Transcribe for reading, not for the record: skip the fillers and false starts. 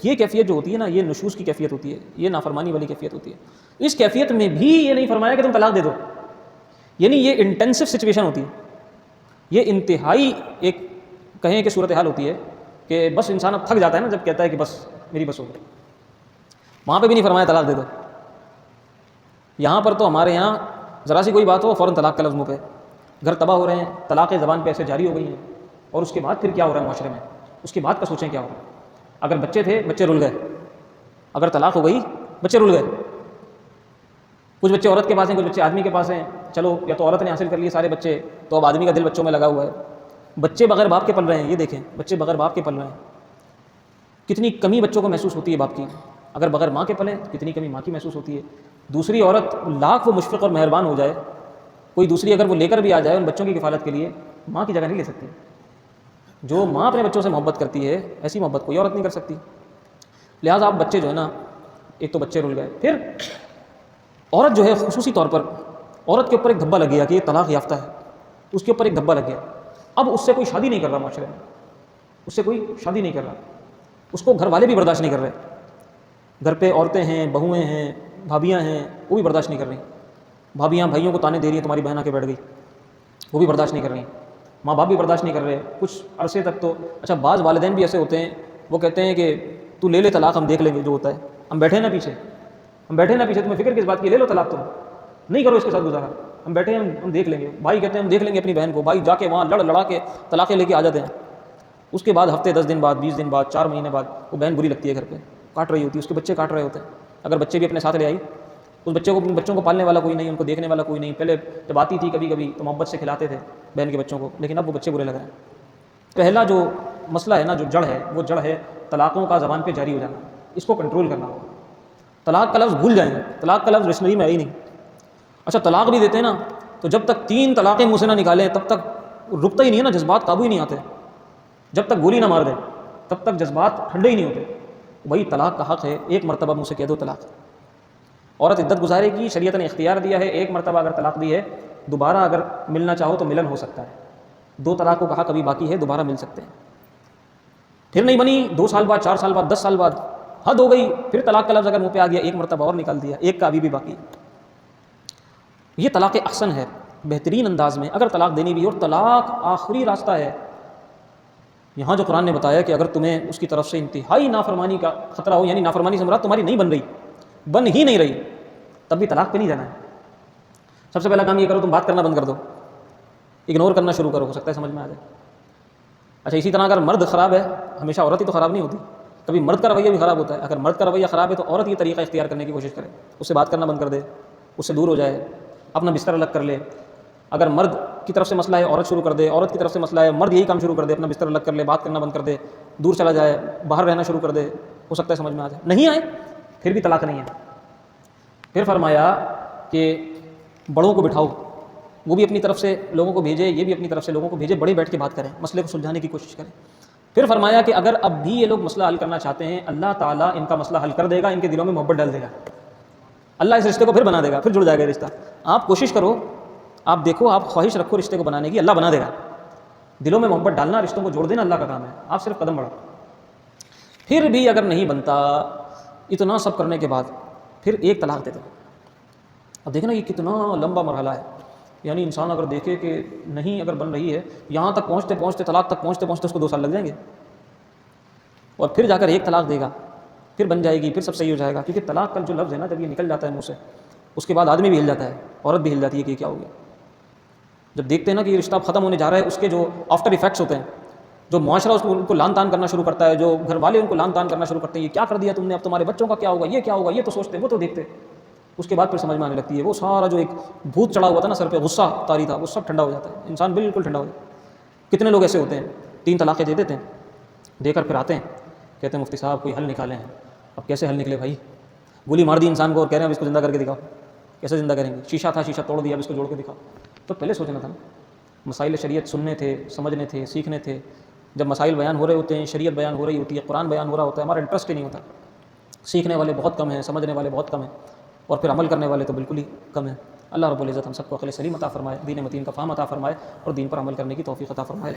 یہ کیفیت جو ہوتی ہے نا، یہ نشوز کی کیفیت ہوتی ہے، یہ نافرمانی والی کیفیت ہوتی ہے۔ اس کیفیت میں بھی یہ نہیں فرمایا کہ تم طلاق دے دو، یعنی یہ انٹینسو سچویشن ہوتی ہے، یہ انتہائی ایک کہیں کہ صورتحال ہوتی ہے کہ بس انسان اب تھک جاتا ہے نا جب کہتا ہے کہ بس میری بس ہو گئی۔ وہاں پہ بھی نہیں فرمایا طلاق دے دو، یہاں پر تو ہمارے یہاں ذرا سی کوئی بات ہو فوراً طلاق کا لفظ منہ پہ، گھر تباہ ہو رہے ہیں، طلاق زبان پہ ایسے جاری ہو گئی ہیں، اور اس کے بعد پھر کیا ہو رہا ہے معاشرے میں، اس کے بعد کا سوچیں کیا ہو رہا ہے۔ اگر بچے تھے بچے رل گئے، اگر طلاق ہو گئی بچے رل گئے، کچھ بچے عورت کے پاس ہیں، کچھ بچے آدمی کے پاس ہیں، چلو یا تو عورت نے حاصل کر لیے سارے بچے، تو اب آدمی کا دل بچوں میں لگا ہوا ہے، بچے بغیر باپ کے پل رہے ہیں، یہ دیکھیں بچے بغیر باپ کے پل رہے ہیں، کتنی کمی بچوں کو محسوس ہوتی ہے باپ کی، اگر بغیر ماں کے پلیں کتنی کمی ماں کی محسوس ہوتی ہے۔ دوسری عورت لاکھ وہ مشفق اور مہربان ہو جائے، کوئی دوسری اگر وہ لے کر بھی آ جائے ان بچوں کی کفالت کے لیے، ماں کی جگہ نہیں لے سکتی۔ جو ماں اپنے بچوں سے محبت کرتی ہے ایسی محبت کوئی عورت نہیں کر سکتی۔ لہٰذا آپ بچے جو ہے نا، ایک تو بچے رل گئے، پھر عورت جو ہے خصوصی طور پر عورت کے اوپر ایک دھبا لگ گیا کہ یہ طلاق یافتہ ہے، اس کے اوپر ایک دھبا لگ گیا، اب اس سے کوئی شادی نہیں کر رہا معاشرے میں، اس سے کوئی شادی نہیں کر رہا، اس کو گھر والے بھی برداشت نہیں کر رہے، گھر پہ عورتیں ہیں، بہویں ہیں، بھابیاں ہیں، وہ بھی برداشت نہیں کر رہی، بھابیاں بھائیوں کو تانے دے رہی ہیں تمہاری بہن آ کے بیٹھ گئی، وہ بھی برداشت نہیں کر رہی، ماں باپ بھی برداشت نہیں کر رہے کچھ عرصے تک تو۔ اچھا بعض والدین بھی ایسے ہوتے ہیں، وہ کہتے ہیں کہ تو لے لے طلاق، ہم دیکھ لیں گے جو ہوتا ہے، ہم بیٹھے نا پیچھے، ہم بیٹھے نا پیچھے، تمہیں فکر کس بات کی، لے لو طلاق، تم نہیں کرو اس کے ساتھ گزارا، ہم بیٹھے ہیں، ہم دیکھ لیں گے۔ بھائی کہتے ہیں ہم دیکھ لیں گے اپنی بہن کو، بھائی جا کے وہاں لڑا کے طلاقیں لے کے آ جاتے ہیں، اس کے بعد ہفتے 10 دن بعد 20 دن بعد 4 مہینے بعد وہ بہن بری لگتی ہے، گھر پہ کاٹ رہی ہوتی ہے، اس کے بچے کاٹ رہے ہوتے ہیں، اگر بچے بھی اپنے ساتھ لے آئی، اس بچوں کو پالنے والا کوئی نہیں، ان کو دیکھنے والا کوئی نہیں، پہلے جب آتی تھی کبھی کبھی تو محبت سے کھلاتے تھے بہن کے بچوں کو، لیکن اب وہ بچے برے لگ رہے ہیں۔ پہلا جو مسئلہ ہے نا، جو جڑ ہے، وہ جڑ ہے طلاقوں کا زبان پہ جاری ہو جانا، اس کو کنٹرول کرنا ہوگا۔ طلاق کا لفظ بھول جائیں، طلاق کا لفظ ڈکشنری میں ہے ہی نہیں۔ اچھا طلاق بھی دیتے ہیں نا، تو جب تک 3 طلاقیں منہ سے نہ نکالیں تب تک رکتا ہی نہیں ہے نا، جذبات قابو ہی نہیں آتے، جب تک گولی نہ مار دیں تب تک جذبات ٹھنڈے ہی نہیں ہوتے۔ وہی طلاق کا حق ہے، ایک مرتبہ منہ سے کہہ دو طلاق، عورت عدت گزارے گی، شریعت نے اختیار دیا ہے، ایک مرتبہ اگر طلاق دی ہے دوبارہ اگر ملنا چاہو تو ملن ہو سکتا ہے، 2 طلاقوں کا حق ابھی باقی ہے، دوبارہ مل سکتے ہیں۔ پھر نہیں بنی 2 سال بعد، 4 سال بعد، 10 سال بعد، حد ہو گئی، پھر طلاق کا لفظ اگر منہ پہ آ گیا، ایک مرتبہ اور نکال دیا، ایک کا ابھی بھی باقی ہے۔ یہ طلاق احسن ہے، بہترین انداز میں اگر طلاق دینی بھی، اور طلاق آخری راستہ ہے۔ یہاں جو قرآن نے بتایا کہ اگر تمہیں اس کی طرف سے انتہائی نافرمانی کا خطرہ ہو، یعنی نافرمانی سے مراد تمہاری نہیں بن رہی، بن ہی نہیں رہی، تب بھی طلاق پہ نہیں جانا ہے۔ سب سے پہلا کام یہ کرو تم بات کرنا بند کر دو، اگنور کرنا شروع کرو، ہو سکتا ہے سمجھ میں آ جائے۔ اچھا اسی طرح اگر مرد خراب ہے، ہمیشہ عورت ہی تو خراب نہیں ہوتی، کبھی مرد کا رویہ بھی خراب ہوتا ہے، اگر مرد کا رویہ خراب ہے تو عورت یہ طریقہ اختیار کرنے کی کوشش کرے، اس سے بات کرنا بند کر دے، اس سے دور ہو جائے، اپنا بستر الگ کر لے۔ اگر مرد کی طرف سے مسئلہ ہے عورت شروع کر دے، عورت کی طرف سے مسئلہ ہے مرد یہی کام شروع کر دے، اپنا بستر الگ کر لے، بات کرنا بند کر دے، دور چلا جائے، باہر رہنا شروع کر دے، ہو سکتا ہے سمجھ میں آ جائے۔ نہیں آئے پھر بھی طلاق نہیں ہے۔ پھر فرمایا کہ بڑوں کو بٹھاؤ، وہ بھی اپنی طرف سے لوگوں کو بھیجے، یہ بھی اپنی طرف سے لوگوں کو بھیجے، بڑے بیٹھ کے بات کریں، مسئلے کو سلجھانے کی کوشش کریں۔ پھر فرمایا کہ اگر اب بھی یہ لوگ مسئلہ حل کرنا چاہتے ہیں، اللہ تعالیٰ ان کا مسئلہ حل کر دے گا، ان کے دلوں میں محبت ڈال دے گا، اللہ اس رشتے کو پھر بنا دے گا، پھر جڑ جائے گا رشتہ۔ آپ کوشش کرو، آپ دیکھو، آپ خواہش رکھو رشتے کو بنانے کی، اللہ بنا دے گا۔ دلوں میں محبت ڈالنا، رشتوں کو جوڑ دینا اللہ کا کام ہے، آپ صرف قدم بڑھاؤ۔ پھر بھی اگر نہیں بنتا، اتنا سب کرنے کے بعد پھر ایک طلاق دے دو۔ اب دیکھنا یہ کتنا لمبا مرحلہ ہے، یعنی انسان اگر دیکھے کہ نہیں اگر بن رہی ہے، یہاں تک پہنچتے پہنچتے، طلاق تک پہنچتے پہنچتے اس کو 2 سال لگ جائیں گے، اور پھر جا کر ایک طلاق دے گا، پھر بن جائے گی، پھر سب صحیح ہو جائے گا۔ کیونکہ طلاق کا جو لفظ ہے نا، جب یہ نکل جاتا ہے منہ سے، اس کے بعد آدمی بھی ہل جاتا ہے، عورت بھی ہل جاتی ہے کہ یہ کیا ہو گیا۔ جب دیکھتے ہیں نا کہ یہ رشتہ ختم ہونے جا رہا ہے، اس کے جو آفٹر ایفیکٹس ہوتے ہیں، جو معاشرہ اس کو ان کو لان تان کرنا شروع کرتا ہے، جو گھر والے ان کو لان تان کرنا شروع کرتے ہیں، یہ کیا کر دیا تم نے، اب تمہارے بچوں کا کیا ہوگا، یہ کیا ہوگا، یہ تو سوچتے ہیں، وہ تو دیکھتے، اس کے بعد پھر سمجھ میں آنے لگتی ہے، وہ سارا جو ایک بھوت چڑھا ہوا تھا نا سر پہ، غصہ طاری تھا، وہ سب ٹھنڈا ہو جاتا ہے، انسان بالکل ٹھنڈا ہو جاتا ہے۔ کتنے لوگ ایسے ہوتے ہیں 3 طلاقیں دے دیتے ہیں، دے کر پھر آتے ہیں، کہتے ہیں مفتی صاحب کوئی حل نکالے ہیں۔ اب کیسے حل نکلے بھائی، گولی مار دی انسان کو اور کہہ رہے ہیں اب اس کو زندہ کر کے دکھاؤ، کیسے زندہ کریں گے، شیشہ تھا شیشہ توڑ دیا، اب اس کو جوڑ کے دکھاؤ۔ تو پہلے سوچنا تھا نا، مسائل شریعت سننے تھے، سمجھنے تھے، سیکھنے تھے۔ جب مسائل بیان ہو رہے ہوتے ہیں، شریعت بیان ہو رہی ہوتی ہے، قرآن بیان ہو رہا ہوتا ہے، ہمارا انٹرسٹ ہی نہیں ہوتا، سیکھنے والے بہت کم ہیں، سمجھنے والے بہت کم ہیں، اور پھر عمل کرنے والے تو بالکل ہی کم ہیں۔ اللہ رب العزت ہم سب کو عقل سلیم عطا فرمائے، دین متین کا فہم عطا فرمائے، اور دین پر عمل کرنے کی توفیق عطا فرمائے۔